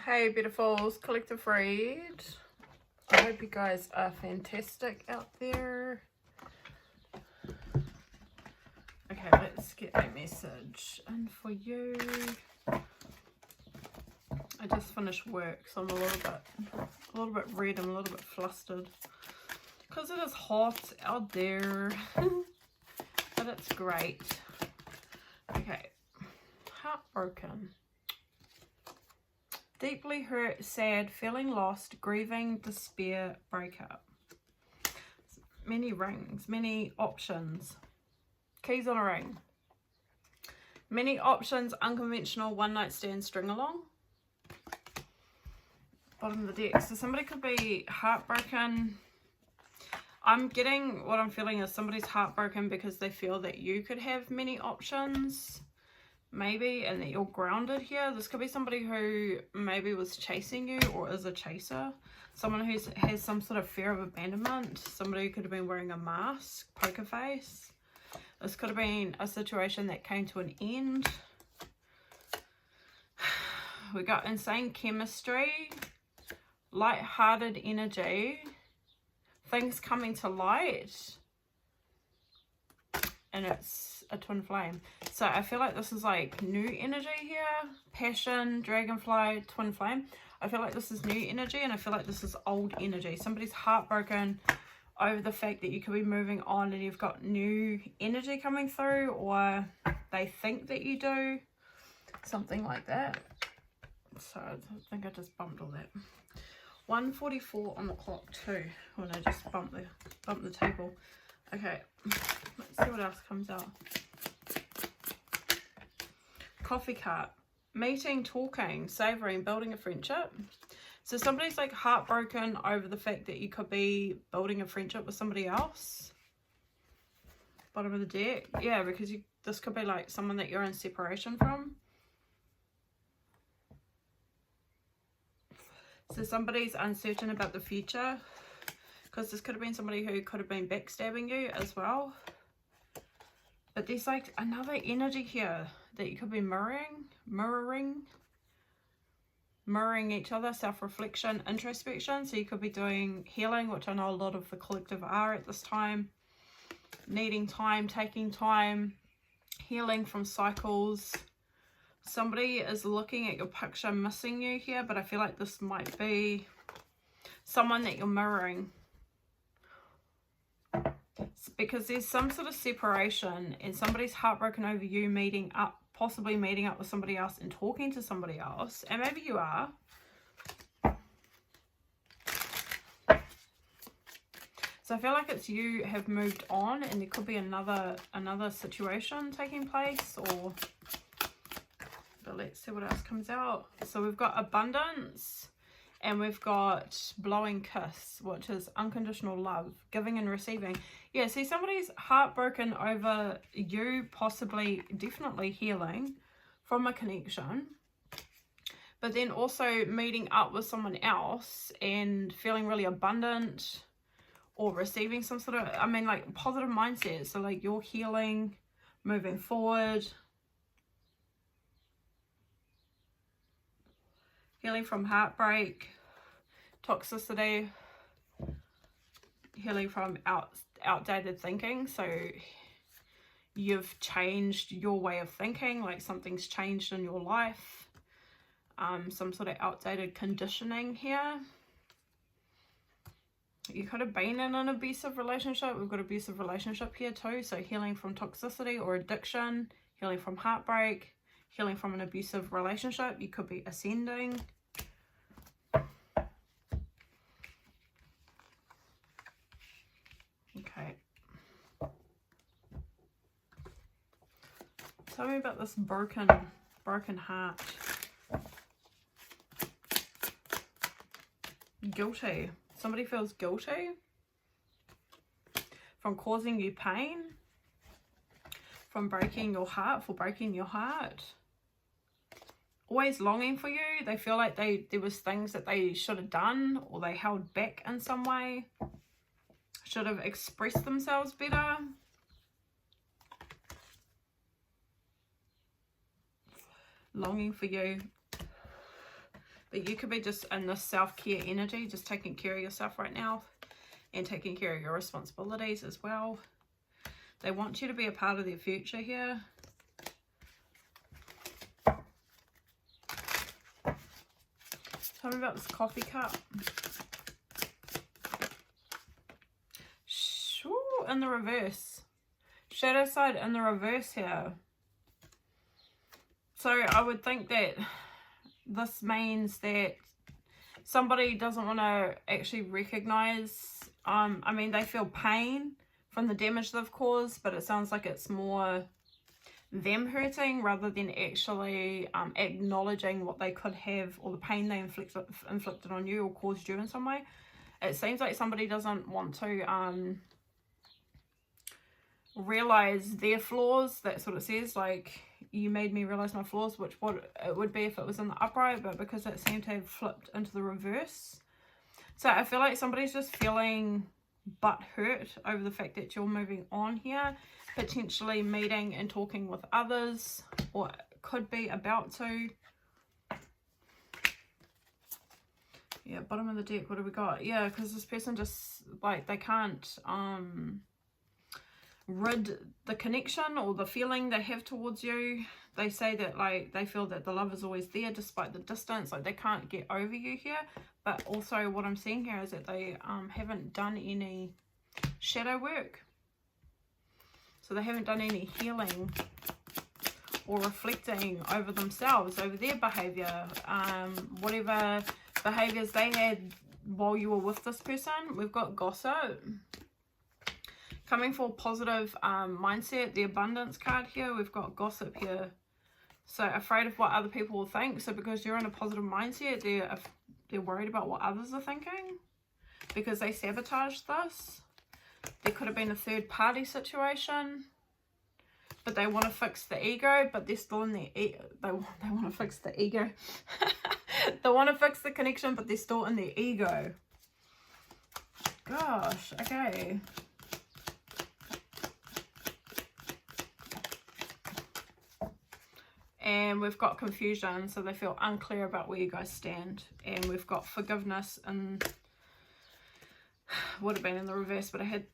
Hey beautifuls, collective read. I hope you guys are fantastic out there. Okay, let's get a message in for you. I just finished work, so I'm a little bit red. I'm a little bit flustered because it is hot out there, but it's great. Okay, heartbroken. Deeply hurt, sad, feeling lost, grieving, despair, breakup. Many rings, many options. Keys on a ring. Many options, unconventional, one night stand, string along. Bottom of the deck. So somebody could be heartbroken. I'm getting, what I'm feeling is somebody's heartbroken because they feel that you could have many options. Maybe, and that you're grounded here. This could be somebody who maybe was chasing you or is a chaser. Someone who has some sort of fear of abandonment. Somebody who could have been wearing a mask, poker face. This could have been a situation that came to an end. We got insane chemistry, light-hearted energy, things coming to light, and it's a twin flame. So I feel like this is like new energy here. Passion, dragonfly, twin flame. I feel like this is new energy, and I feel like this is old energy. Somebody's heartbroken over the fact that you could be moving on and you've got new energy coming through, or they think that you do. Something like that. So I think I just bumped all that. 1:44 on the clock too, when I just bumped the table. Okay, let's see what else comes out. Coffee cart. Meeting, talking, savouring, building a friendship. So somebody's like heartbroken over the fact that you could be building a friendship with somebody else. Bottom of the deck. Yeah, because this could be like someone that you're in separation from. So somebody's uncertain about the future, because this could have been somebody who could have been backstabbing you as well. But there's like another energy here that you could be mirroring each other, self-reflection, introspection. So you could be doing healing, which I know a lot of the collective are at this time. Needing time, taking time, healing from cycles. Somebody is looking at your picture, missing you here, but I feel like this might be someone that you're mirroring. It's because there's some sort of separation and somebody's heartbroken over you meeting up, possibly meeting up with somebody else and talking to somebody else. And maybe you are. So I feel like it's you have moved on and there could be another situation taking place, or... But let's see what else comes out. So we've got abundance and we've got blowing kiss, which is unconditional love, giving and receiving. Yeah, see, somebody's heartbroken over you possibly, definitely healing from a connection, but then also meeting up with someone else and feeling really abundant or receiving some sort of, I mean, like positive mindset. So like you're healing, moving forward. Healing from heartbreak, toxicity, healing from outdated thinking. So you've changed your way of thinking, like something's changed in your life. Some sort of outdated conditioning here. You could have been in an abusive relationship. We've got abusive relationship here too. So healing from toxicity or addiction, healing from heartbreak, healing from an abusive relationship. You could be ascending. Okay. Tell me about this broken heart. Guilty. Somebody feels guilty from causing you pain, from breaking your heart, for breaking your heart. Always longing for you. They feel like there was things that they should have done or they held back in some way. Should have expressed themselves better. Longing for you. But you could be just in this self-care energy, just taking care of yourself right now and taking care of your responsibilities as well. They want you to be a part of their future here. Tell me about this coffee cup. Sure, in the reverse. Shadow side in the reverse here. So I would think that this means that somebody doesn't want to actually recognize, I mean, they feel pain from the damage they've caused, but it sounds like it's more them hurting rather than actually acknowledging what they could have, or the pain they inflicted on you or caused you in some way. It seems like somebody doesn't want to realize their flaws. That's what it says, like, you made me realize my flaws, which what it would be if it was in the upright, but because it seemed to have flipped into the reverse. So I feel like somebody's just feeling butt hurt over the fact that you're moving on here, potentially meeting and talking with others, or could be about to. Yeah, bottom of the deck, what do we got? Yeah, because this person just, like, they can't rid the connection or the feeling they have towards you. They say that, like, they feel that the love is always there despite the distance, like they can't get over you here. But also what I'm seeing here is that they haven't done any shadow work. So they haven't done any healing or reflecting over themselves, over their behavior, whatever behaviors they had while you were with this person. We've got gossip. Coming for positive mindset, the abundance card here, we've got gossip here. So afraid of what other people will think. So because you're in a positive mindset, they're worried about what others are thinking because they sabotaged this. There could have been a third party situation, but they want to fix the ego, but they're still in the they want to fix the ego. They want to fix the connection, but they're still in their ego. Gosh, okay. And we've got confusion, so they feel unclear about where you guys stand. And we've got forgiveness, and would have been in the reverse, but I had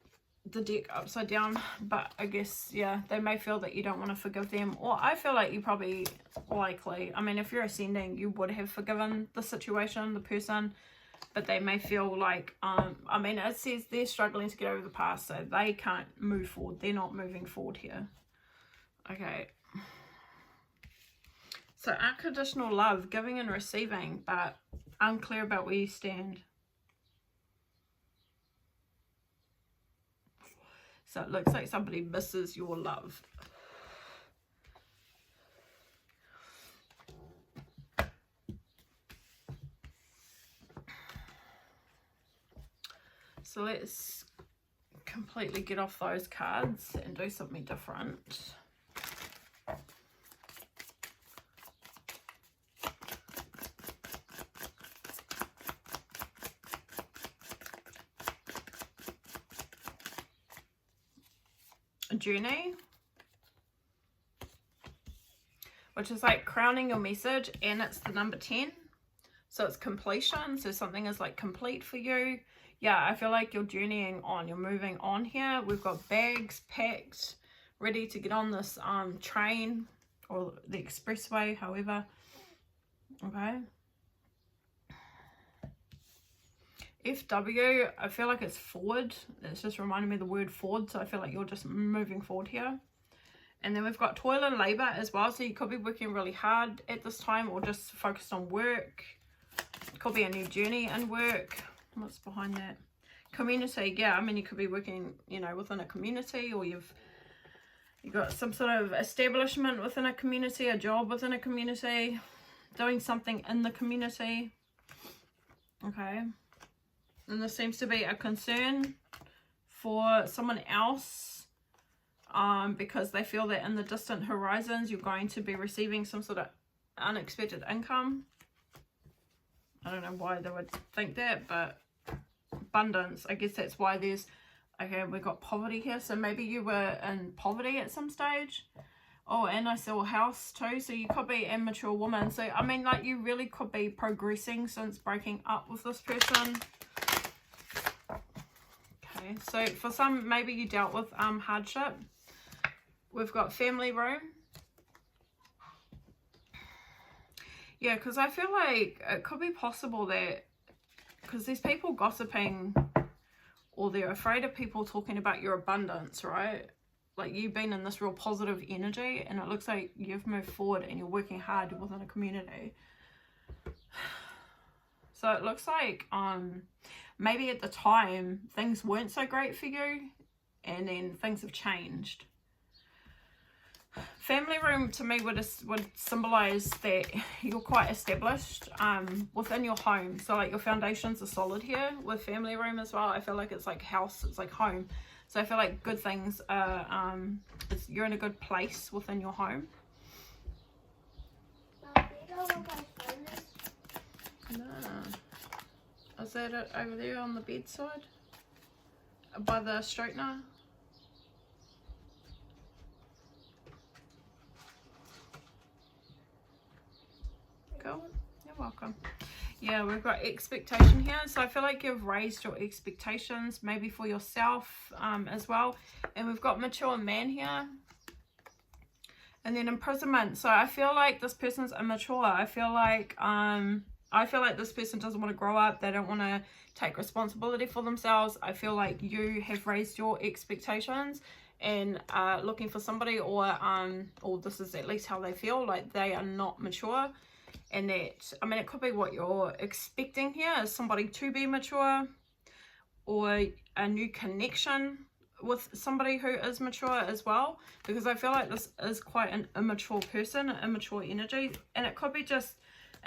the deck upside down. But I guess, yeah, they may feel that you don't want to forgive them. Or I feel like you probably likely, I mean, if you're ascending, you would have forgiven the situation, the person. But they may feel like, I mean, it says they're struggling to get over the past, so they can't move forward. They're not moving forward here. Okay. So unconditional love, giving and receiving, but unclear about where you stand. So it looks like somebody misses your love. So let's completely get off those cards and do something different. Journey, which is like crowning your message, and it's the number 10, so it's completion. So something is like complete for you. Yeah, I feel like you're journeying on, you're moving on here. We've got bags packed, ready to get on this train or the expressway, however. Okay. FW, I feel like it's forward. It's just reminding me of the word forward, so I feel like you're just moving forward here. And then we've got toil and labor as well, so you could be working really hard at this time or just focused on work. It could be a new journey in work. What's behind that? Community, yeah, I mean, you could be working, you know, within a community, or you've got some sort of establishment within a community, a job within a community, doing something in the community. Okay. And this seems to be a concern for someone else, because they feel that in the distant horizons you're going to be receiving some sort of unexpected income. I don't know why they would think that, but abundance, I guess that's why there's, okay, we've got poverty here. So maybe you were in poverty at some stage Oh, and I saw house too, so you could be a mature woman. So, I mean, like, you really could be progressing since breaking up with this person. Okay, so for some, maybe you dealt with hardship. We've got family room. Yeah, because I feel like it could be possible that, because there's people gossiping, or they're afraid of people talking about your abundance, right? Like, you've been in this real positive energy, and it looks like you've moved forward and you're working hard within a community. So it looks like maybe at the time things weren't so great for you, and then things have changed. Family room to me would symbolize that you're quite established within your home. So like your foundations are solid here. With family room as well, I feel like it's like house, it's like home. So I feel like good things are, you're in a good place within your home. No. Is that it over there on the bedside? By the straightener? Cool. You're welcome. Yeah, we've got expectation here. So I feel like you've raised your expectations, maybe for yourself as well. And we've got mature man here. And then imprisonment. So I feel like this person's immature. I feel like this person doesn't want to grow up. They don't want to take responsibility for themselves. I feel like you have raised your expectations and looking for somebody, or this is at least how they feel, like they are not mature. And that, I mean, it could be what you're expecting here is somebody to be mature, or a new connection with somebody who is mature as well, because I feel like this is quite an immature person, an immature energy. And it could be just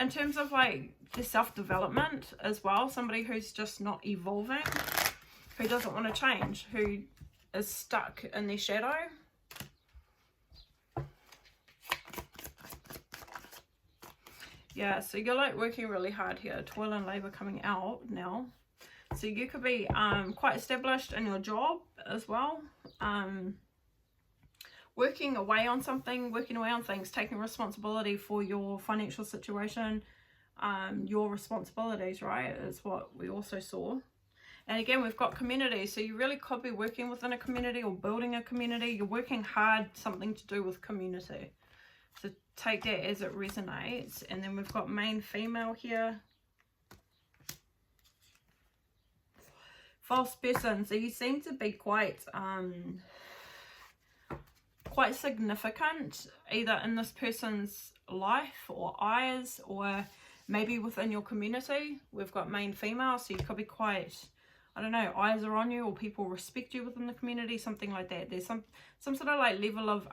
in terms of like the self-development as well, somebody who's just not evolving, who doesn't want to change, who is stuck in their shadow. Yeah, so you're like working really hard here, toil and labor coming out now. So you could be quite established in your job as well. Working away on something, working away on things, taking responsibility for your financial situation, your responsibilities, right, is what we also saw. And again, we've got community. So you really could be working within a community or building a community. You're working hard, something to do with community. So take that as it resonates. And then we've got main female here. False person. So you seem to be quite significant, either in this person's life or eyes, or maybe within your community. We've got main female, so you could be quite, I don't know, eyes are on you, or people respect you within the community, something like that. There's some sort of like level of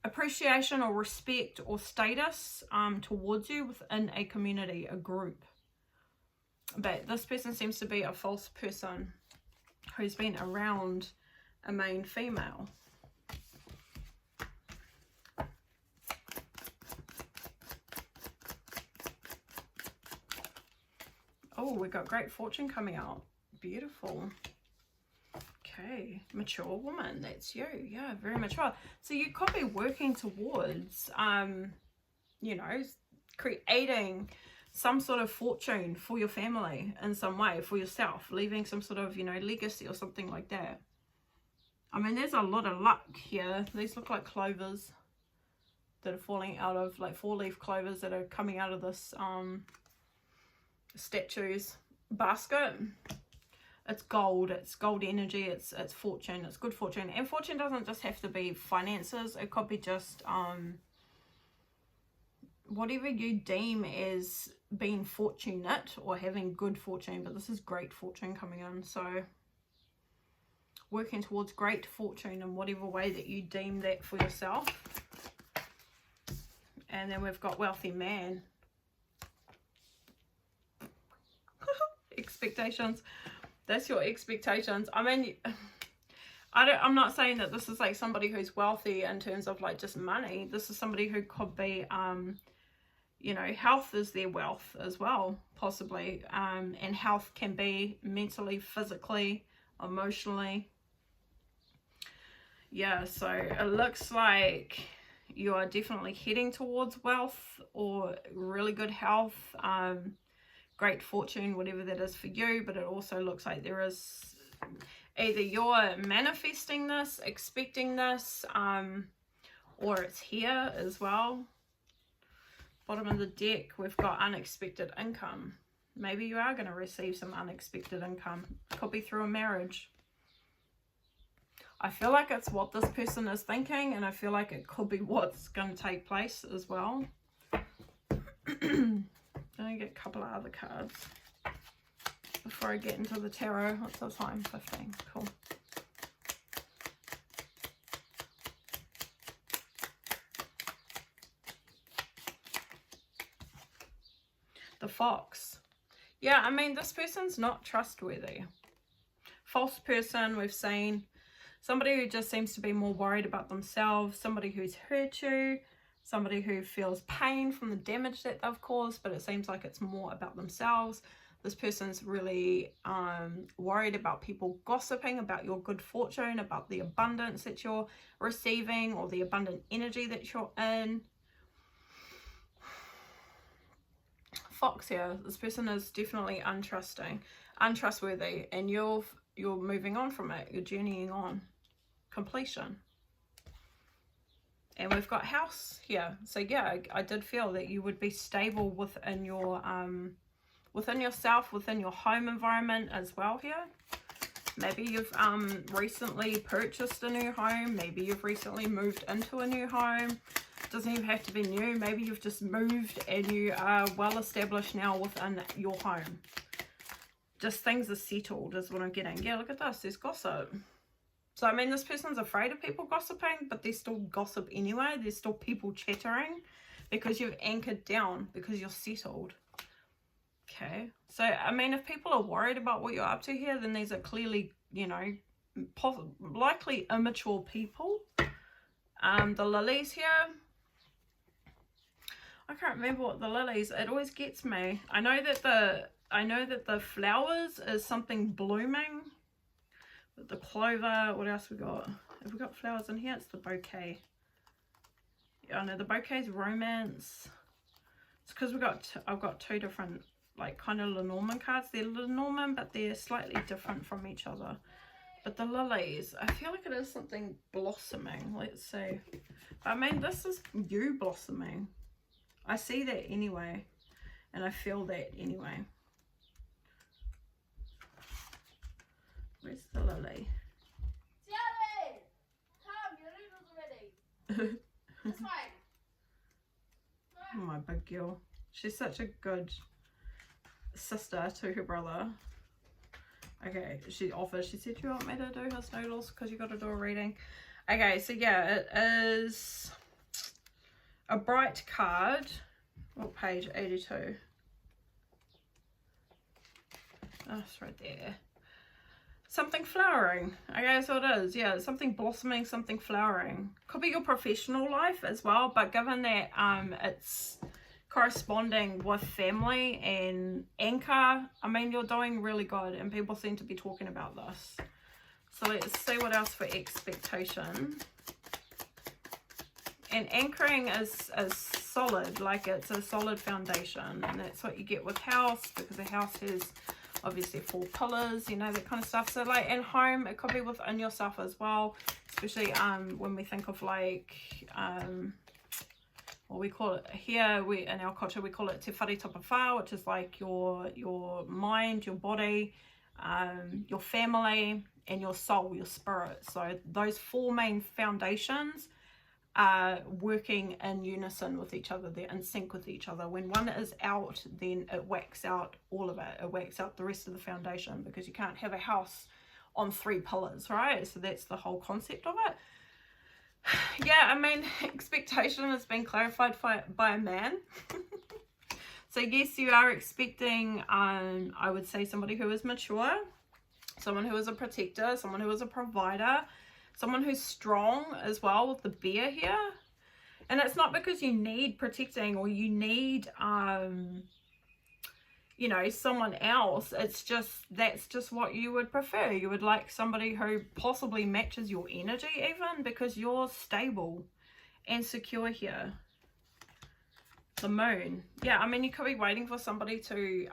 appreciation or respect or status towards you within a community, a group. But this person seems to be a false person who's been around a main female. Oh, we've got great fortune coming out. Beautiful. Okay, mature woman, that's you. Yeah, very mature. So you could be working towards, you know, creating some sort of fortune for your family in some way, for yourself, leaving some sort of, you know, legacy or something like that. I mean, there's a lot of luck here. These look like clovers that are falling out of, like 4-leaf clovers that are coming out of this statue's basket. It's gold energy, it's fortune, it's good fortune. And fortune doesn't just have to be finances, it could be just whatever you deem as being fortunate or having good fortune. But this is great fortune coming in, so working towards great fortune in whatever way that you deem that for yourself. And then we've got wealthy man. Expectations. That's your expectations. I mean, I'm not saying that this is like somebody who's wealthy in terms of like just money. This is somebody who could be, you know, health is their wealth as well, possibly. And health can be mentally, physically, emotionally. Yeah, so it looks like you are definitely heading towards wealth or really good health, great fortune, whatever that is for you. But it also looks like there is either you're manifesting this, expecting this, or it's here as well. Bottom of the deck, we've got unexpected income. Maybe you are going to receive some unexpected income. Could be through a marriage. I feel like it's what this person is thinking, and I feel like it could be what's going to take place as well. Let me get a couple of other cards before I get into the tarot. What's the time? 15. Cool. The Fox. Yeah, I mean, this person's not trustworthy. False person, we've seen. Somebody who just seems to be more worried about themselves, somebody who's hurt you, somebody who feels pain from the damage that they've caused, but it seems like it's more about themselves. This person's really worried about people gossiping about your good fortune, about the abundance that you're receiving or the abundant energy that you're in. Fox here, this person is definitely untrustworthy, and you're moving on from it, you're journeying on. Completion. And we've got house here. So yeah, I did feel that you would be stable within your within yourself, within your home environment as well here. Maybe you've recently purchased a new home, maybe you've recently moved into a new home. It doesn't even have to be new. Maybe you've just moved and you are well established now within your home. Just things are settled is what I'm getting. Yeah, look at this, there's gossip. So, I mean, this person's afraid of people gossiping, but there's still gossip anyway. There's still people chattering because you've anchored down, because you're settled. Okay. So, I mean, if people are worried about what you're up to here, then these are clearly, you know, likely immature people. The lilies here. I can't remember what the lilies, it always gets me. I know that the flowers is something blooming. The clover, what else we got? Have we got flowers in here? It's the bouquet. Yeah, I know the bouquet's romance. It's because I've got two different, like, kind of Lenormand cards. They're Lenormand, but they're slightly different from each other. But the lilies, I feel like it is something blossoming. Let's see. I mean, this is you blossoming. I see that anyway, and I feel that anyway. Where's the lily? Jelly! Come, your noodles are ready. This way. Oh, my big girl. She's such a good sister to her brother. Okay, she offered. She said, you want me to do his noodles because you got to do a reading. Okay, so yeah, it is a bright card. What page? 82. Oh, it's right there. Something flowering. Okay, so it is. Yeah, something blossoming, something flowering. Could be your professional life as well, but given that it's corresponding with family and anchor, I mean, you're doing really good and people seem to be talking about this. So let's see what else for expectation. And anchoring is solid, like it's a solid foundation, and that's what you get with house, because the house has obviously 4 pillars, you know, that kind of stuff. So like in home, it could be within yourself as well, especially when we think of like what we call it here, in our culture we call it te whare tapawha, which is like your mind, your body, your family, and your soul, your spirit. So those 4 main foundations are working in unison with each other. They're in sync with each other. When one is out, then it whacks out all of it. It whacks out the rest of the foundation, because you can't have a house on 3 pillars, right? So that's the whole concept of it. Yeah, I mean, expectation has been clarified by a man. So yes, you are expecting, I would say, somebody who is mature, someone who is a protector, someone who is a provider, someone who's strong as well, with the bear here. And it's not because you need protecting or you need you know, someone else. It's just, that's just what you would prefer. You would like somebody who possibly matches your energy even, because you're stable and secure here. The moon. Yeah, I mean, you could be waiting for somebody to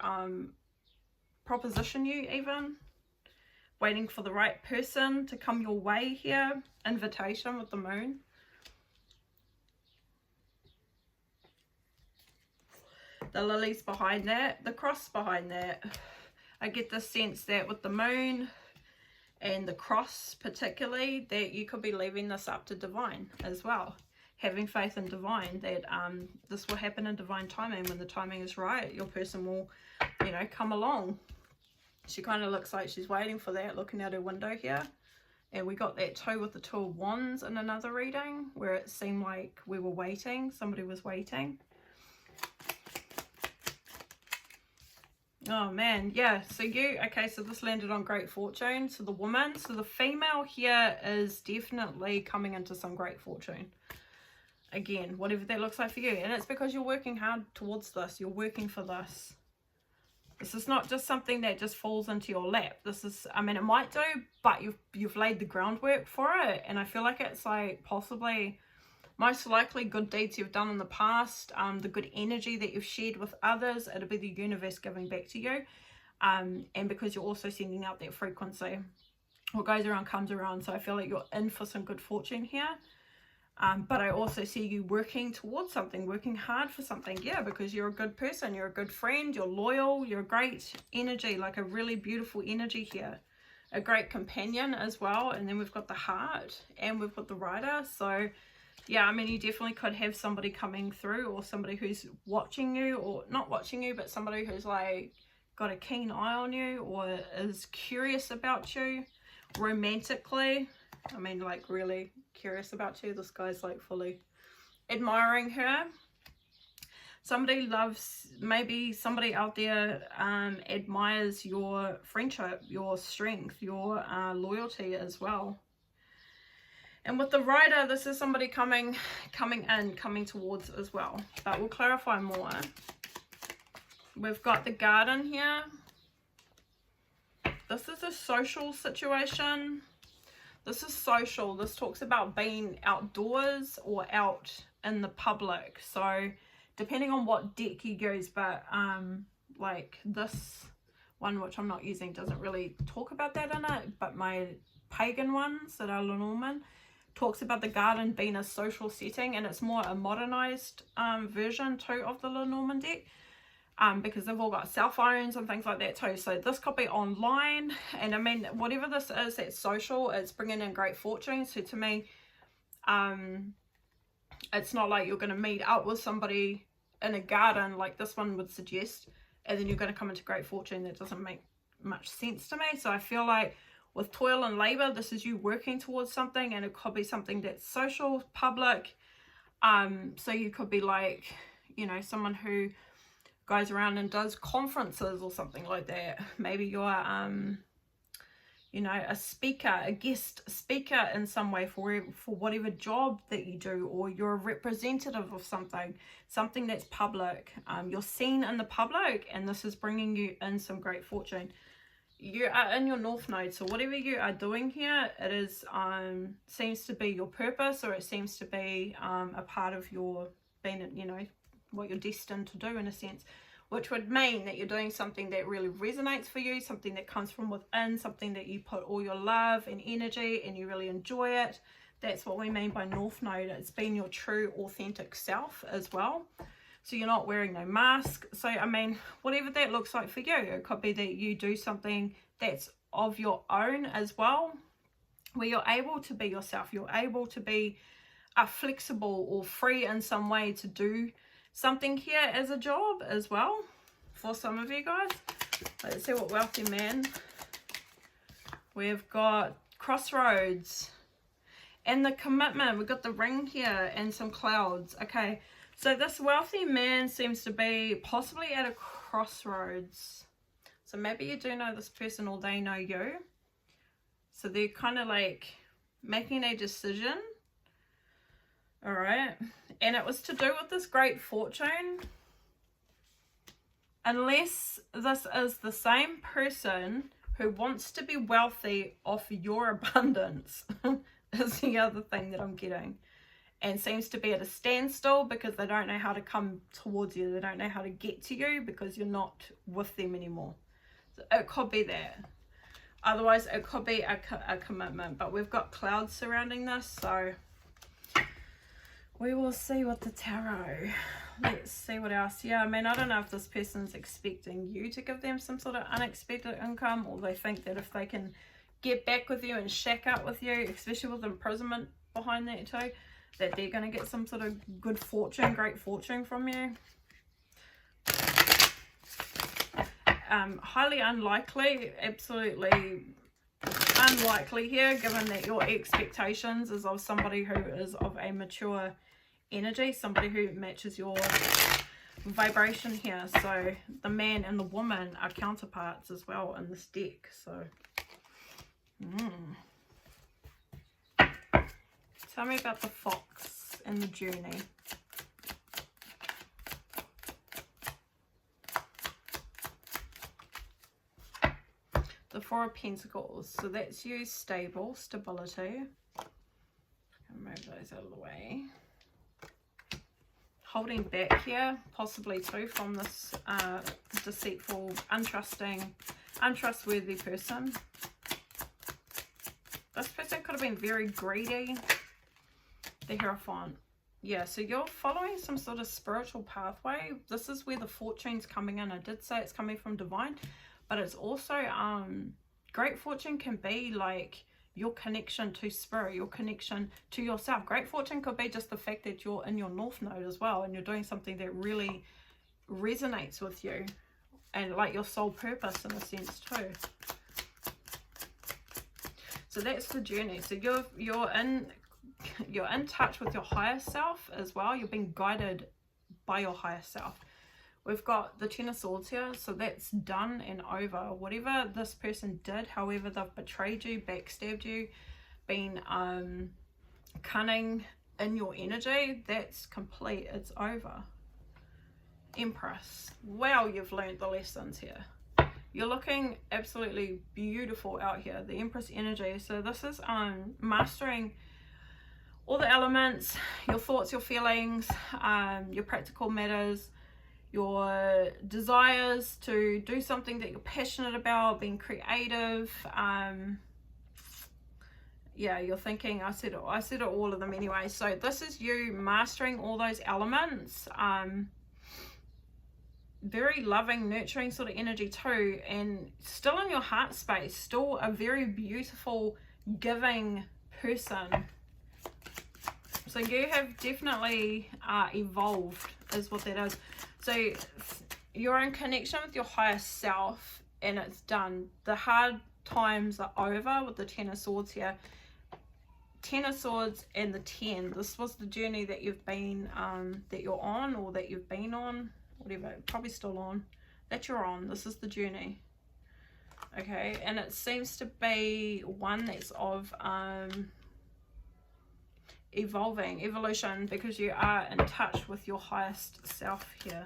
proposition you even. Waiting for the right person to come your way here. Invitation with the moon. The lilies behind that, the cross behind that. I get the sense that with the moon and the cross particularly, that you could be leaving this up to divine as well. Having faith in divine, that this will happen in divine timing. When the timing is right, your person will, you know, come along. She kind of looks like she's waiting for that, looking out her window here. And we got that too with the Two of Wands in another reading, where it seemed like we were waiting, somebody was waiting. Oh man, yeah, so you, okay, so this landed on great fortune. So the woman, so the female here is definitely coming into some great fortune. Again, whatever that looks like for you. And it's because you're working hard towards this. You're working for this. This is not just something that just falls into your lap. This is, I mean, it might do, but you've laid the groundwork for it. And I feel like it's like possibly, most likely, good deeds you've done in the past, the good energy that you've shared with others. It'll be the universe giving back to you. And because you're also sending out that frequency. What goes around comes around. So I feel like you're in for some good fortune here. But I also see you working towards something, working hard for something. Yeah, because you're a good person, you're a good friend, you're loyal, you're a great energy, like a really beautiful energy here. A great companion as well. And then we've got the heart and we've got the rider. So yeah, I mean, you definitely could have somebody coming through, or somebody who's watching you, or not watching you, but somebody who's like got a keen eye on you, or is curious about you romantically. I mean, like really curious about you. This guy's like fully admiring her. Somebody loves, maybe somebody out there admires your friendship, your strength, your loyalty as well. And with the rider, this is somebody coming towards as well. But we'll clarify more. We've got the garden here. This is a social situation. This is social. This talks about being outdoors or out in the public. So depending on what deck you use, but like this one, which I'm not using, doesn't really talk about that in it. But my pagan ones that are Lenormand talks about the garden being a social setting, and it's more a modernized version too of the Lenormand deck. Because they've all got cell phones and things like that too. So this could be online. And I mean, whatever this is that's social, it's bringing in great fortune. So to me, it's not like you're going to meet up with somebody in a garden like this one would suggest, and then you're going to come into great fortune. That doesn't make much sense to me. So I feel like with toil and labor, this is you working towards something, and it could be something that's social, public. So you could be like, you know, someone who goes around and does conferences or something like that. Maybe you're you know, a speaker, a guest speaker in some way for whatever job that you do, or you're a representative of something that's public. You're seen in the public, and this is bringing you in some great fortune. You are in your north node, so whatever you are doing here, it is seems to be your purpose, or it seems to be a part of your being, you know, what you're destined to do in a sense, which would mean that you're doing something that really resonates for you, something that comes from within, something that you put all your love and energy and you really enjoy it. That's what we mean by north node. It's being your true authentic self as well. So you're not wearing no mask. So I mean, whatever that looks like for you, it could be that you do something that's of your own as well, where you're able to be yourself, you're able to be flexible or free in some way to do something here as a job as well for some of you guys. Let's see what wealthy man. We've got crossroads and the commitment. We've got the ring here and some clouds. Okay, so this wealthy man seems to be possibly at a crossroads. So maybe you do know this person or they know you. So they're kind of like making a decision. All right, and it was to do with this great fortune. unless this is the same person who wants to be wealthy off your abundance, is the other thing that I'm getting. And seems to be at a standstill because they don't know how to come towards you. They don't know how to get to you because you're not with them anymore. So it could be that. Otherwise, it could be a commitment. But we've got clouds surrounding this, so we will see what the tarot. Let's see what else. Yeah, I mean, I don't know if this person's expecting you to give them some sort of unexpected income, or they think that if they can get back with you and shack up with you, especially with imprisonment behind that too, that they're going to get some sort of good fortune, great fortune from you. Highly unlikely, absolutely unlikely here, given that your expectations is of somebody who is of a mature energy, somebody who matches your vibration here. So the man and the woman are counterparts as well in this deck. So tell me about the fox and the journey. The Four of Pentacles. So that's you, stability. Move those out of the way. Holding back here, possibly too, from this deceitful, untrustworthy person. This person could have been very greedy. The Hierophant. Yeah, so you're following some sort of spiritual pathway. This is where the fortune's coming in. I did say it's coming from divine, but it's also great fortune can be like your connection to spirit, your connection to yourself. Great fortune could be just the fact that you're in your North Node as well, and you're doing something that really resonates with you, and like your soul purpose in a sense too. So that's the journey. So you're in touch with your higher self as well. You're being guided by your higher self. We've got the Ten of Swords here, so that's done and over. Whatever this person did, however they've betrayed you, backstabbed you, been cunning in your energy, that's complete. It's over. Empress. Wow, you've learned the lessons here. You're looking absolutely beautiful out here. The Empress energy. So this is mastering all the elements, your thoughts, your feelings, your practical matters, your desires to do something that you're passionate about, being creative. Yeah, you're thinking, I said all of them anyway. So this is you mastering all those elements. Very loving, nurturing sort of energy too, and still in your heart space, still a very beautiful, giving person. So you have definitely evolved, is what that is. So you're in connection with your higher self, and it's done. The hard times are over with the Ten of Swords here. Ten of Swords and the 10. This was the journey that you've been, that you're on, or that you've been on, whatever, probably still on, that you're on. This is the journey. Okay, and it seems to be one that's of evolution, because you are in touch with your highest self here.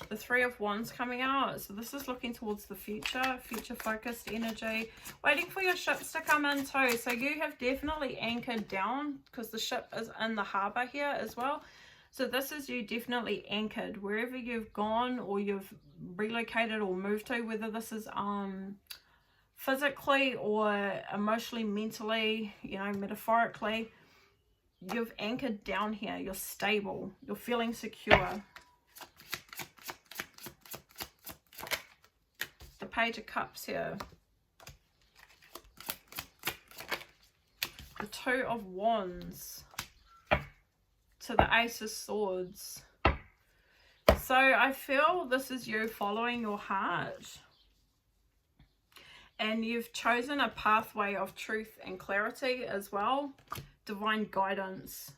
The Three of Wands coming out. So this is looking towards the future focused energy, waiting for your ships to come in too. So you have definitely anchored down, because the ship is in the harbor here as well. So this is you definitely anchored wherever you've gone, or you've relocated or moved to, whether this is physically or emotionally, mentally, you know, metaphorically. You've anchored down here. You're stable. You're feeling secure. The Page of Cups here. The Two of Wands. To the Ace of Swords. So I feel this is you following your heart. And you've chosen a pathway of truth and clarity as well. Divine guidance.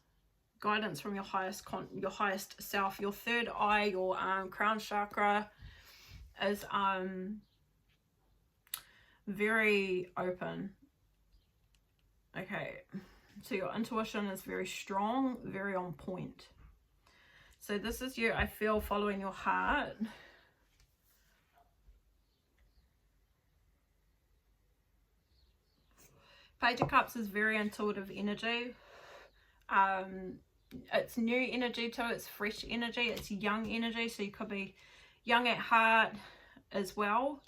Guidance from your highest self. Your third eye, your crown chakra is very open. Okay. So your intuition is very strong, very on point. So this is you, I feel, following your heart. Page of Cups is very intuitive energy. It's new energy too, it's fresh energy, it's young energy, so you could be young at heart as well.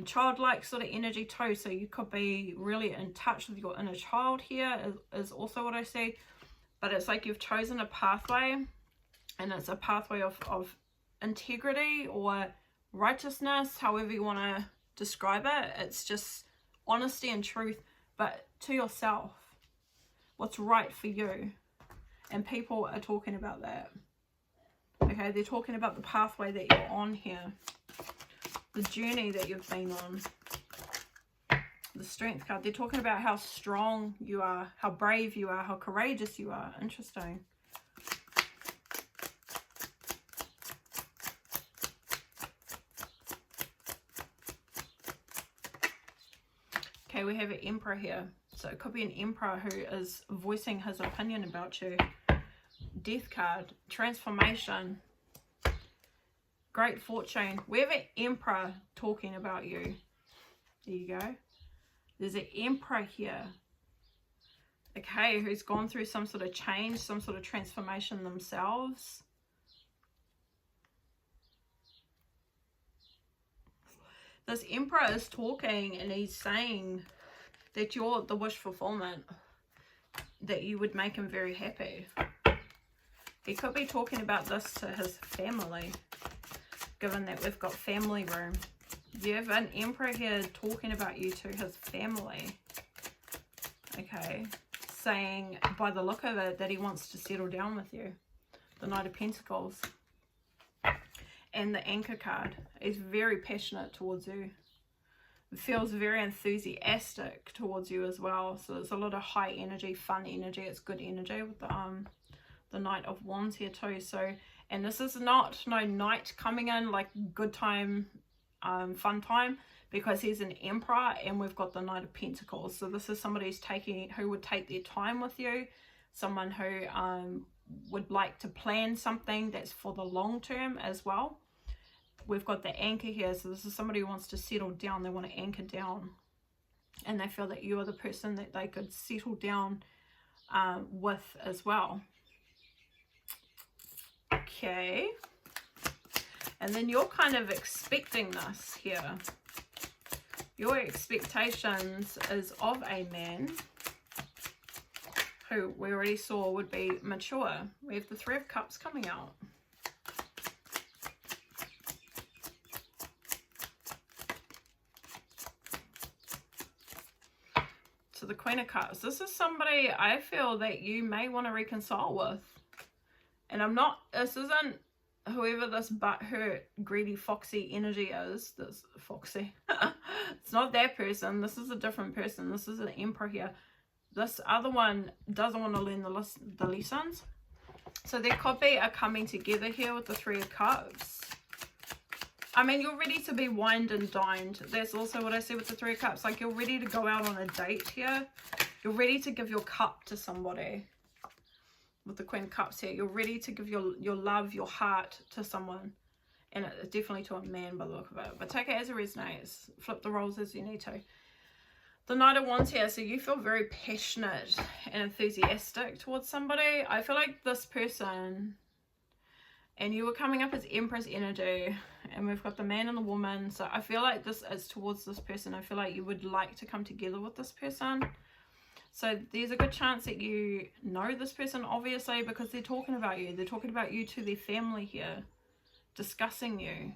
Childlike sort of energy too, so you could be really in touch with your inner child here is also what I see. But it's like you've chosen a pathway, and it's a pathway of integrity or righteousness, however you want to describe it. It's just honesty and truth, but to yourself, what's right for you. And people are talking about that. Okay, they're talking about the pathway that you're on here, the journey that you've been on. The Strength card, they're talking about how strong you are, how brave you are, how courageous you are. Interesting. Okay, we have an Emperor here. So it could be an Emperor who is voicing his opinion about you. Death card, transformation, great fortune. We have an Emperor talking about you. There you go. There's an Emperor here. Okay, who's gone through some sort of change, some sort of transformation themselves. This Emperor is talking and he's saying that you're the wish fulfillment, that you would make him very happy. He could be talking about this to his family, given that we've got family room. You have an Emperor here talking about you to his family. Okay, saying by the look of it that he wants to settle down with you. The Knight of Pentacles. And the Anchor card. He's very passionate towards you. Feels very enthusiastic towards you as well. So there's a lot of high energy, fun energy. It's good energy with the Knight of Wands here too. So, and this is not no knight coming in like good time, fun time, because he's an Emperor and we've got the Knight of Pentacles. So this is somebody who would take their time with you, someone who would like to plan something that's for the long term as well. We've got the Anchor here, so this is somebody who wants to settle down. They want to anchor down, and they feel that you are the person that they could settle down with as well. Okay, and then you're kind of expecting this here. Your expectations is of a man who we already saw would be mature. We have the Three of Cups coming out. So the Queen of Cups. This is somebody I feel that you may want to reconcile with. And this isn't whoever this butthurt, greedy, foxy energy is. This foxy. It's not that person. This is a different person. This is an Emperor here. This other one doesn't want to learn the lessons. So there could be a coming together here with the Three of Cups. I mean, you're ready to be wined and dined. That's also what I see with the Three of Cups. Like, you're ready to go out on a date here. You're ready to give your cup to somebody. With the Queen of Cups here. You're ready to give your love, your heart to someone. And definitely to a man by the look of it. But take it as it resonates. Flip the roles as you need to. The Knight of Wands here. So you feel very passionate and enthusiastic towards somebody. I feel like this person... And you were coming up as Empress energy. And we've got the man and the woman. So I feel like this is towards this person. I feel like you would like to come together with this person. So there's a good chance that you know this person, obviously, because they're talking about you. They're talking about you to their family here. Discussing you.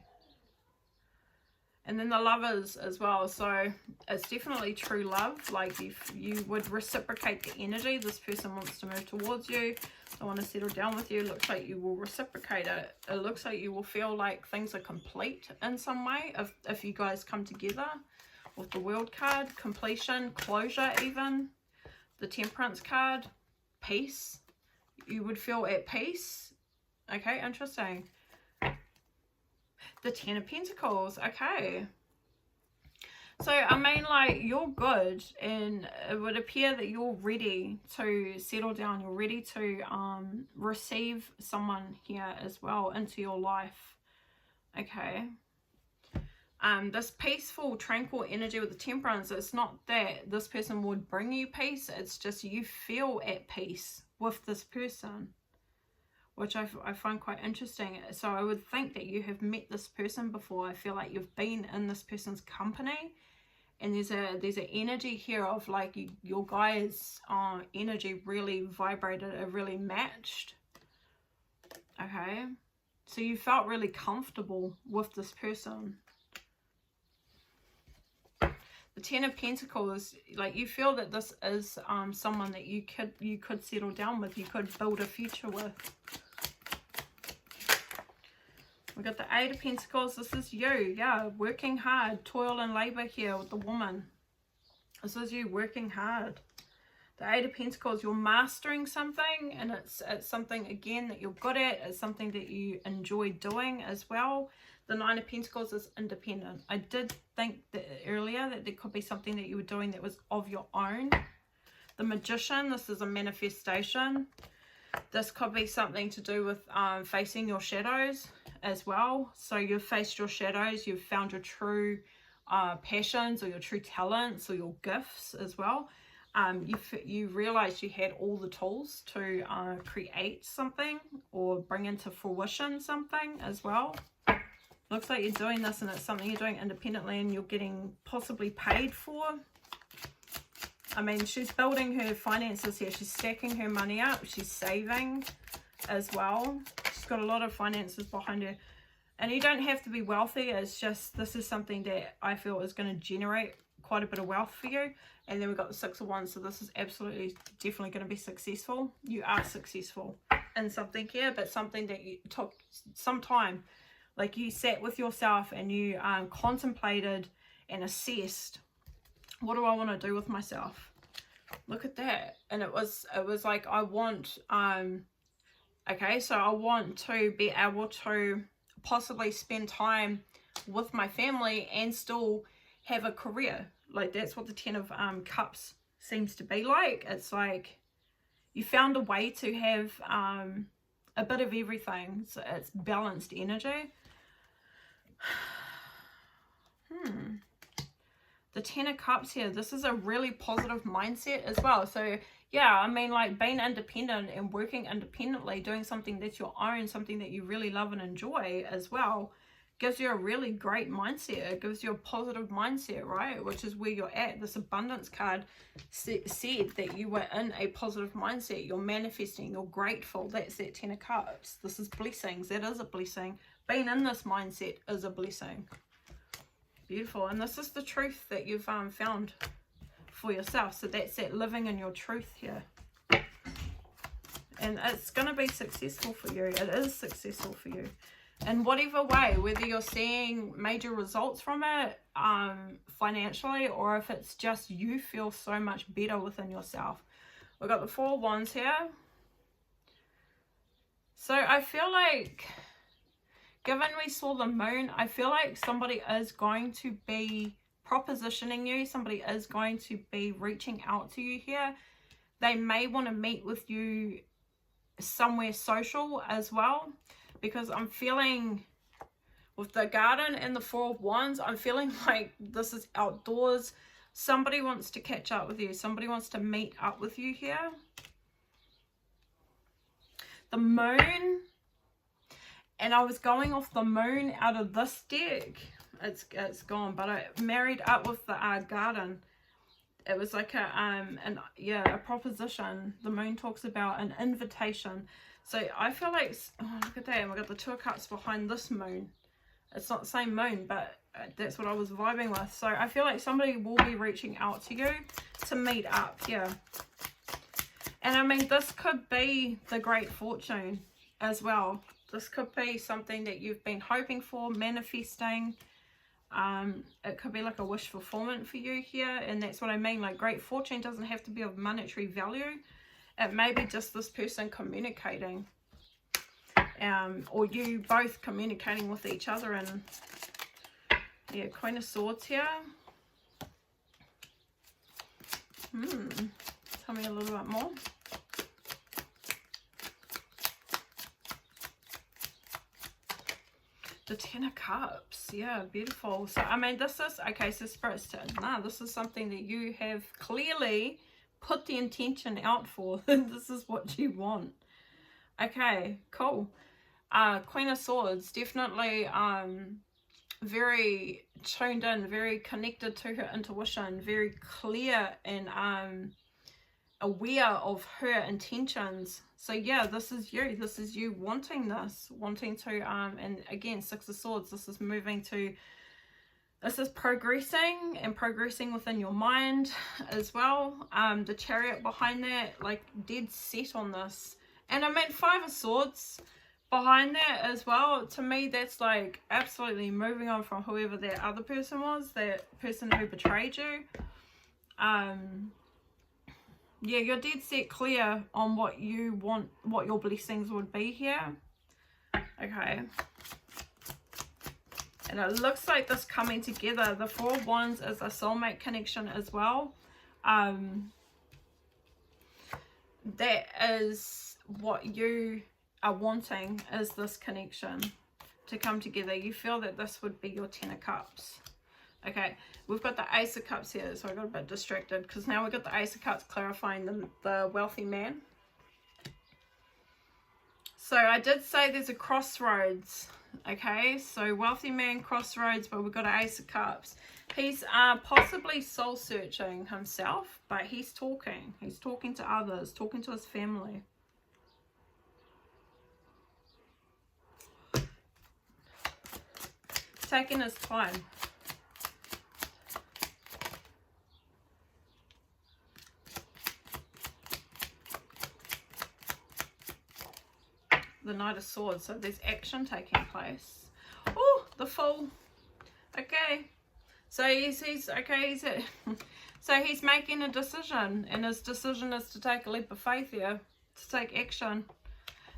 And then the Lovers as well. So it's definitely true love. Like you would reciprocate the energy. This person wants to move towards you. They want to settle down with you. It looks like you will reciprocate it. It looks like you will feel like things are complete in some way. If you guys come together with the World card. Completion, closure even. The Temperance card. Peace. You would feel at peace. Okay, interesting. The Ten of Pentacles. Okay. So, I mean, like, you're good, and it would appear that you're ready to settle down. You're ready to receive someone here as well into your life. Okay. This peaceful, tranquil energy with the Temperance, it's not that this person would bring you peace. It's just you feel at peace with this person, which I find quite interesting. So I would think that you have met this person before. I feel like you've been in this person's company. And there's an energy here of like your guys' energy really vibrated, it really matched. Okay. So you felt really comfortable with this person. The Ten of Pentacles, like you feel that this is someone that you could settle down with, you could build a future with. We got the Eight of Pentacles. This is you, yeah, working hard, toil and labor here with the woman. This is you working hard. The Eight of Pentacles, you're mastering something, and it's something again that you're good at. It's something that you enjoy doing as well. The Nine of Pentacles is independent. I did think that earlier that there could be something that you were doing that was of your own. The Magician, this is a manifestation. This could be something to do with facing your shadows as well. So you've faced your shadows, you've found your true passions or your true talents or your gifts as well. You realized you had all the tools to create something or bring into fruition something as well. Looks like you're doing this and it's something you're doing independently and you're getting possibly paid for. I mean, she's building her finances here. She's stacking her money up. She's saving as well. She's got a lot of finances behind her. And you don't have to be wealthy. It's just, this is something that I feel is going to generate quite a bit of wealth for you. And then we've got the Six of Wands. So this is absolutely, definitely going to be successful. You are successful in something here, but something that you took some time. Like you sat with yourself and you contemplated and assessed, what do I want to do with myself? Look at that. And it was like, I want, okay, so I want to be able to possibly spend time with my family and still have a career. Like that's what the Ten of Cups seems to be like. It's like you found a way to have a bit of everything. So it's balanced energy. The Ten of Cups here, this is a really positive mindset as well. So yeah, I mean, like being independent and working independently, doing something that's your own, something that you really love and enjoy as well, gives you a really great mindset. It gives you a positive mindset, right? Which is where you're at. This abundance card said that you were in a positive mindset. You're manifesting, you're grateful. That's that Ten of Cups. This is blessings. That is a blessing. Being in this mindset is a blessing. Beautiful. And this is the truth that you've found for yourself. So that's that living in your truth here. And it's going to be successful for you. It is successful for you. In whatever way, whether you're seeing major results from it financially, or if it's just you feel so much better within yourself. We've got the Four of Wands here. So I feel like, given we saw the moon, I feel like somebody is going to be propositioning you. Somebody is going to be reaching out to you here. They may want to meet with you somewhere social as well. Because I'm feeling, with the garden and the Four of Wands, I'm feeling like this is outdoors. Somebody wants to catch up with you. Somebody wants to meet up with you here. The moon. And I was going off the moon out of this deck. It's gone. But I married up with the garden. It was like a proposition. The moon talks about an invitation. So I feel like, oh, look at that. And we've got the Two of Cups behind this moon. It's not the same moon, but that's what I was vibing with. So I feel like somebody will be reaching out to you to meet up. Yeah. And I mean, this could be the Great Fortune as well. This could be something that you've been hoping for, manifesting. It could be like a wish fulfillment for you here. And that's what I mean. Like, great fortune doesn't have to be of monetary value. It may be just this person communicating. Or you both communicating with each other. And yeah, Queen of Swords here. Tell me a little bit more. The Ten of Cups. Yeah, beautiful. So, I mean, this is, okay, so Spirit's this is something that you have clearly put the intention out for. This is what you want. Okay, cool. Queen of Swords, definitely very tuned in, very connected to her intuition, very clear and aware of her intentions. So yeah, this is you wanting this, wanting to and again, Six of Swords, this is moving to, this is progressing and progressing within your mind as well. The Chariot behind that, like dead set on this. And I mean, Five of Swords behind that as well. To me, that's like absolutely moving on from whoever that other person was, that person who betrayed you. Yeah, you're dead set clear on what you want, what your blessings would be here. Okay. And it looks like this coming together. The Four of Wands is a soulmate connection as well. That is what you are wanting, is this connection to come together. You feel that this would be your Ten of Cups. Okay, we've got the Ace of Cups here, so I got a bit distracted because now we've got the Ace of Cups clarifying the wealthy man. So I did say there's a crossroads. Okay, so wealthy man, crossroads, but we've got an Ace of Cups. He's possibly soul searching himself, but he's talking. He's talking to others, talking to his family. Taking his time. The Knight of Swords, so there's action taking place. Oh, the Fool. Okay, so so he's making a decision, and his decision is to take a leap of faith here, to take action.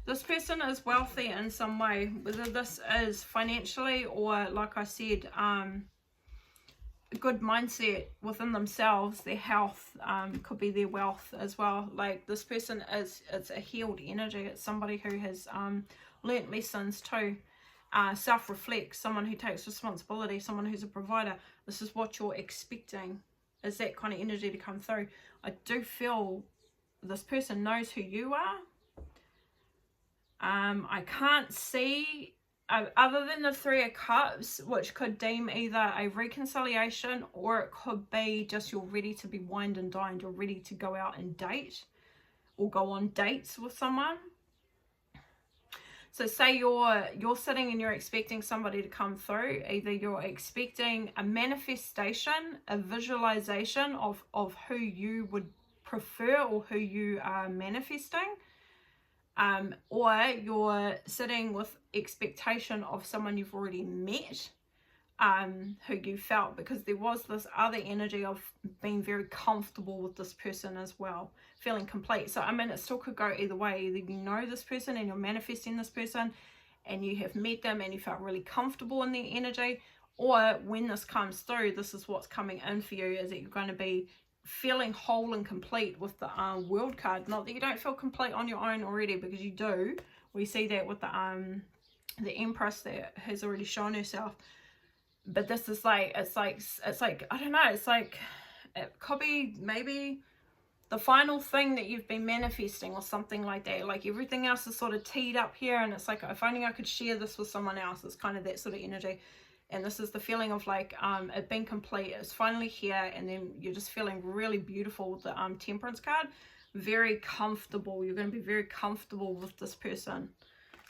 This person is wealthy in some way, whether this is financially or, like I said, a good mindset within themselves. Their health could be their wealth as well. Like this person it's a healed energy. It's somebody who has learnt lessons too, self-reflects, someone who takes responsibility, someone who's a provider. This is what you're expecting, is that kind of energy to come through. I do feel this person knows who you are. I can't see other than the Three of Cups, which could deem either a reconciliation, or it could be just you're ready to be wined and dined. You're ready to go out and date or go on dates with someone. So say you're sitting and you're expecting somebody to come through. Either you're expecting a manifestation, a visualization of who you would prefer or who you are manifesting. Or you're sitting with expectation of someone you've already met, who you felt, because there was this other energy of being very comfortable with this person as well, feeling complete. So I mean, it still could go either way. Either you know this person and you're manifesting this person and you have met them and you felt really comfortable in their energy, or when this comes through, this is what's coming in for you, is that you're going to be feeling whole and complete with the World card. Not that you don't feel complete on your own already, because you do. We see that with the Empress that has already shown herself. But this is like, it's like I don't know, it's like it could be maybe the final thing that you've been manifesting or something like that. Like everything else is sort of teed up here, and it's like, if only I could share this with someone else. It's kind of that sort of energy. And this is the feeling of like it being complete. It's finally here, and then you're just feeling really beautiful with the Temperance card. Very comfortable. You're going to be very comfortable with this person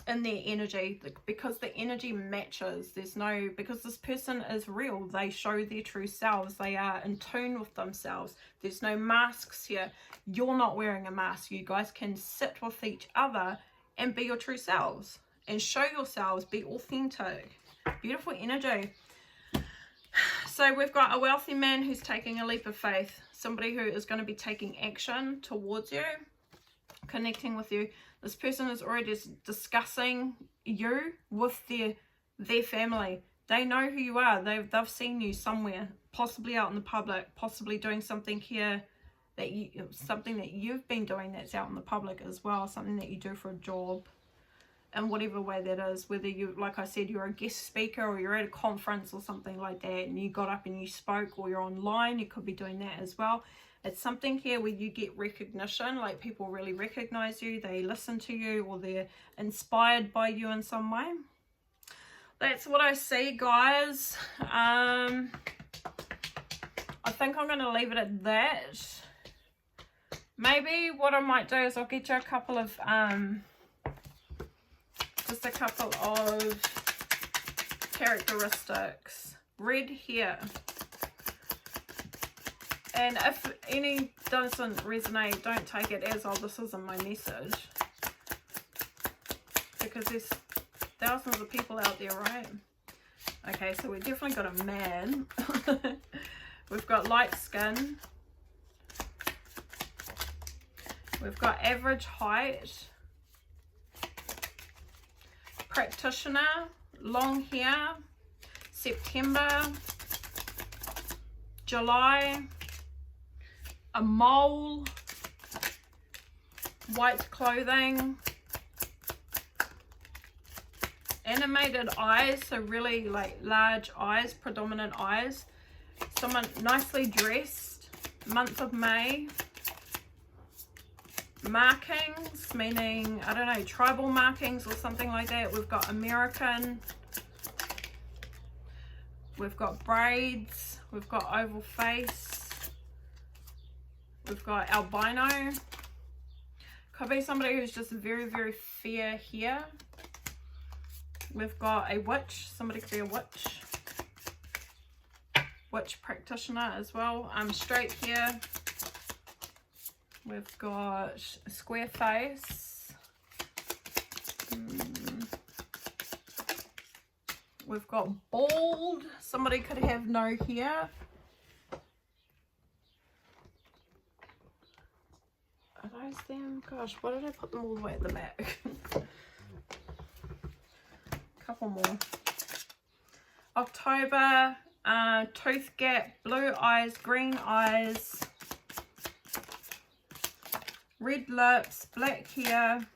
in their energy, because the energy matches. There's no, because this person is real. They show their true selves. They are in tune with themselves. There's no masks here. You're not wearing a mask. You guys can sit with each other and be your true selves and show yourselves. Be authentic. Beautiful energy. So we've got a wealthy man who's taking a leap of faith. Somebody who is going to be taking action towards you, connecting with you. This person is already discussing you with their family. They know who you are. They've seen you somewhere, possibly out in the public, possibly doing something here that something that you've been doing that's out in the public as well, something that you do for a job, in whatever way that is, whether you, like I said, you're a guest speaker or you're at a conference or something like that and you got up and you spoke, or you're online, you could be doing that as well. It's something here where you get recognition, like people really recognize you, they listen to you, or they're inspired by you in some way. That's what I see, guys. I think I'm going to leave it at that. Maybe what I might do is I'll get you a couple of, just a couple of characteristics. Red here. And if any doesn't resonate, don't take it as, oh, this isn't my message. Because there's thousands of people out there, right? Okay, so we definitely got a man. We've got light skin. We've got average height. Practitioner. Long hair. September. July. A mole. White clothing. Animated eyes, so really like large eyes, predominant eyes. Someone nicely dressed. Month of May. Markings, meaning, I don't know, tribal markings or something like that. We've got American. We've got braids. We've got oval face. We've got albino. Could be somebody who's just very, very fair here. We've got a witch. Somebody could be a witch. Witch practitioner as well. Straight here. We've got a square face. We've got bald. Somebody could have no hair. Are those them? Gosh, why did I put them all the way at the back? Couple more. October, tooth gap, blue eyes, green eyes, red lips, black hair,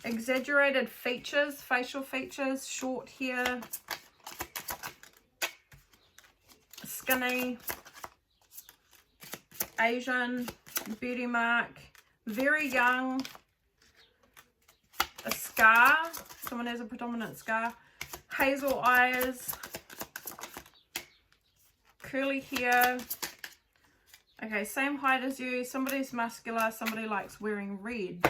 exaggerated features, facial features, short hair, skinny, Asian, beauty mark, very young, a scar, someone has a predominant scar, hazel eyes, curly hair. Okay, same height as you. Somebody's muscular, somebody likes wearing red.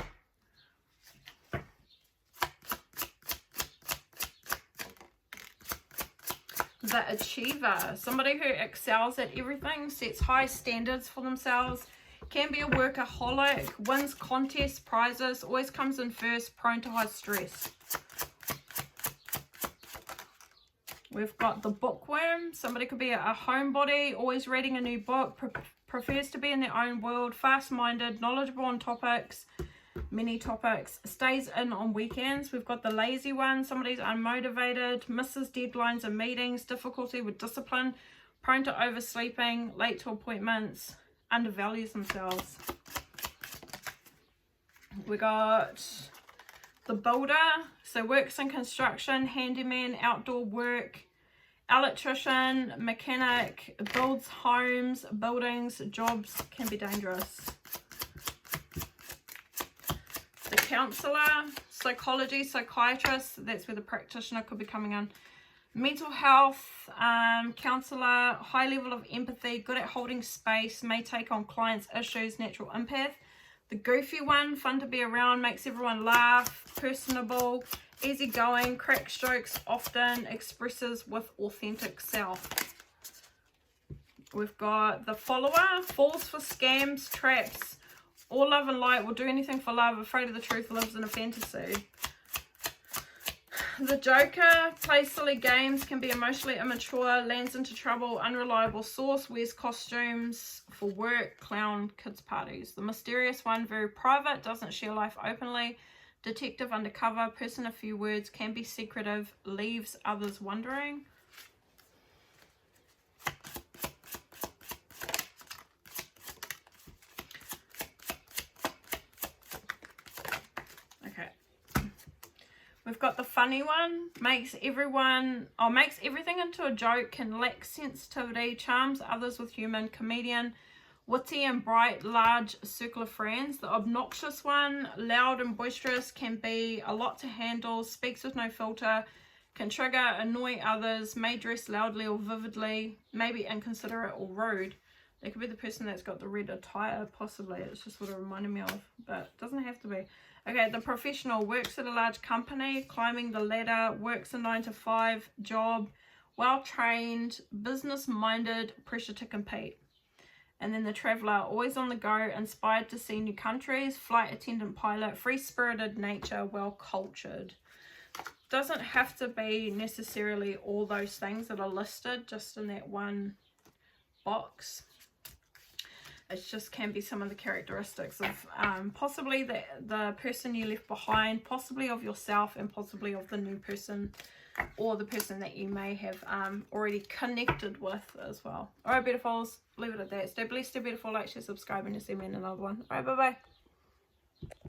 The achiever, somebody who excels at everything, sets high standards for themselves, can be a workaholic, wins contests, prizes, always comes in first, prone to high stress. We've got the bookworm. Somebody could be a homebody, always reading a new book, prefers to be in their own world, fast-minded, knowledgeable on topics, many topics, stays in on weekends. We've got the lazy one. Somebody's unmotivated, misses deadlines and meetings, difficulty with discipline, prone to oversleeping, late to appointments, undervalues themselves. We got the builder, so works in construction, handyman, outdoor work, electrician, mechanic, builds homes, buildings, jobs, can be dangerous. The counsellor, psychology, psychiatrist, that's where the practitioner could be coming in. Mental health, counsellor, high level of empathy, good at holding space, may take on clients' issues, natural empath. The goofy one, fun to be around, makes everyone laugh, personable, easygoing, cracks jokes often, expresses with authentic self. We've got the follower, falls for scams, traps, all love and light, will do anything for love, afraid of the truth, lives in a fantasy. The joker, plays silly games, can be emotionally immature, lands into trouble, unreliable source, wears costumes for work, clown, kids parties. The mysterious one, very private, doesn't share life openly, detective undercover, person of few words, can be secretive, leaves others wondering. We've got the funny one. Makes everything into a joke, can lack sensitivity, charms others with humour, comedian, witty and bright, large circle of friends. The obnoxious one, loud and boisterous, can be a lot to handle, speaks with no filter, can trigger, annoy others, may dress loudly or vividly, may be inconsiderate or rude. It could be the person that's got the red attire, possibly. It's just what it reminded me of, but it doesn't have to be. Okay, the professional, works at a large company, climbing the ladder, works a 9-to-5 job, well-trained, business-minded, pressure to compete. And then the traveller, always on the go, inspired to see new countries, flight attendant pilot, free-spirited nature, well-cultured. Doesn't have to be necessarily all those things that are listed just in that one box. It just can be some of the characteristics of possibly the person you left behind, possibly of yourself, and possibly of the new person or the person that you may have already connected with as well. Alright, beautifuls, leave it at that. Stay blessed, stay beautiful, like, share, subscribe, and you'll see me in another one. Alright, bye-bye.